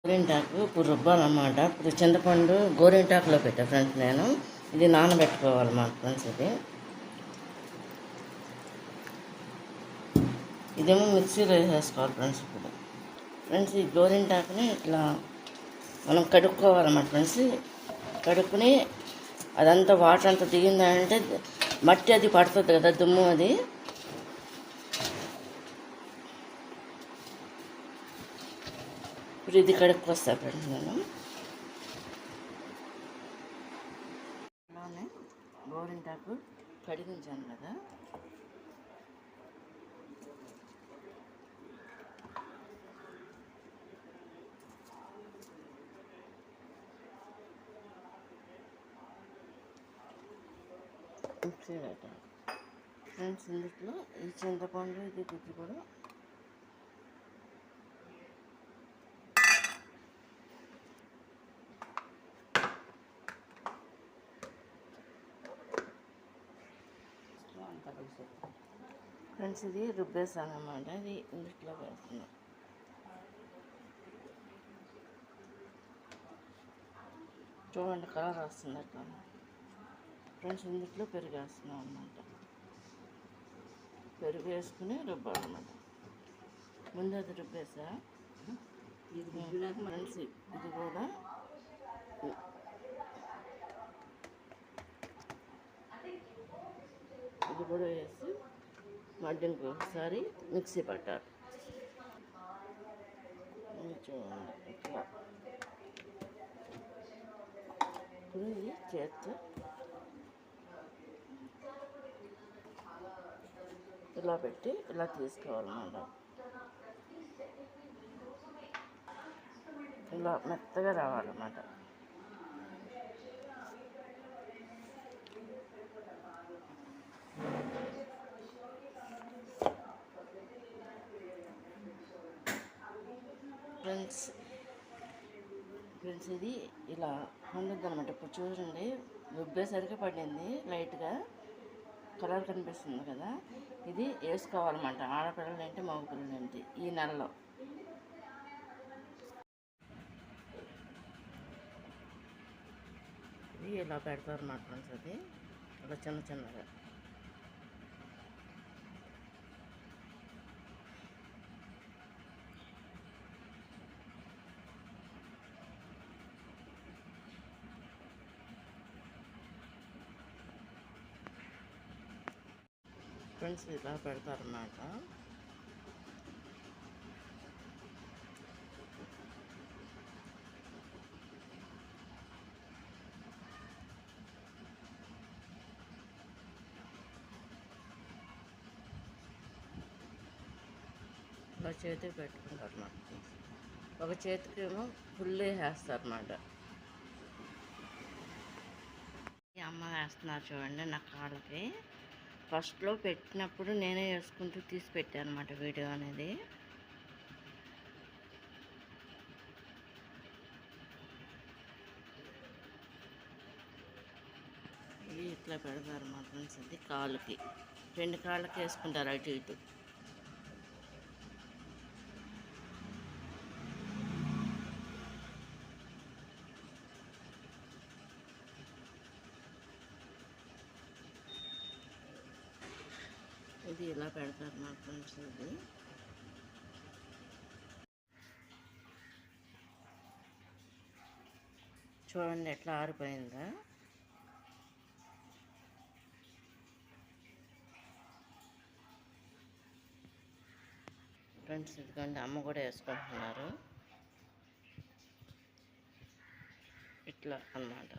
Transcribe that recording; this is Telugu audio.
గోరింటాకు ఇప్పుడు రుబ్బాలన్నమాట. ఇప్పుడు చింతపండు గోరింటాకులో పెట్టా ఫ్రెండ్స్ నేను. ఇది నానబెట్టుకోవాలన్నమాట ఫ్రెండ్స్. ఇదేమో మిక్సీలో వేసేసుకోవాలి ఫ్రెండ్స్. ఇప్పుడు ఫ్రెండ్స్ ఈ గోరింటాకుని ఇట్లా మనం కడుక్కోవాలన్నమాట ఫ్రెండ్స్. కడుక్కుని అదంతా వాటర్ అంతా దిగిందంటే మట్టి అది పడుతుంది కదా, దుమ్ము అది. ఇప్పుడు ఇది కడుక్కొస్తా ఫ్రెండ్స్ నేను. అలానే గోరింటాకు కడిగించాను కదా, మిక్సీ పెట్టాలి ఫ్రెండ్స్. ఇందులో ఈ చింతపండు ఇది గుజ్జు కూడా ఫ్రెండ్స్. ఇది రుబ్బేసాను అన్నమాట. ఇది ఇందులో వేస్తున్నాం. చూడండి కలర్ వస్తుంది అట్లా ఫ్రెండ్స్. ఇందులో పెరుగు వేస్తున్నాం అన్నమాట. పెరుగు వేసుకుని రుబ్బాలన్నమాట. ముందు అది రుబ్బేసా. ఫ్రెండ్స్ ఇది కూడా వేసి మళ్ళీ ఇంకొకసారి మిక్సీ పట్టాలి. చూడండి ఇట్లా. ఇప్పుడు ఇది చేత్తో ఇలా పెట్టి ఇలా తీసుకోవాలన్నమాట. ఇలా మెత్తగా రావాలన్నమాట. ఫ్రెండ్స్ ఇది ఇలా ఉండద్దు అనమాట. ఇప్పుడు చూడండి రుబ్బేసరికి పడింది, లైట్గా కలర్ కనిపిస్తుంది కదా. ఇది వేసుకోవాలన్నమాట. ఆడపిల్లలు ఏంటి మగ పిల్లలు ఏంటి ఈ నెలలో. ఇది ఇలా పెడతారు అన్నమాట ఫ్రెండ్స్. అది ఇలా చిన్న చిన్నగా. ఫ్రెండ్స్ ఇలా పెడతారన్నమాట. ఇలా చేతికి పెట్టుకుంటారు అన్నమాట. ఒక చేతికి ఏమో ఫుల్ వేస్తారు అన్నమాట. అమ్మ వేస్తున్నారు చూడండి నా కాళ్ళకి. ఫస్ట్లో పెట్టినప్పుడు నేనే వేసుకుంటూ తీసి పెట్టాను అన్నమాట వీడియో అనేది. ఇది ఇట్లా పెడతారు మా ఫ్రెండ్స్. అది కాళ్ళకి, 2 కాళ్ళకి వేసుకుంటారు అటు ఇటు. ఇది ఇలా పెడతారు మా ఫ్రెండ్స్. ఇది చూడండి ఎట్లా ఆరిపోయిందా. ఫ్రెండ్స్ ఇదిగోండి అమ్మ కూడా వేసుకుంటున్నారు ఇట్లా అన్నమాట.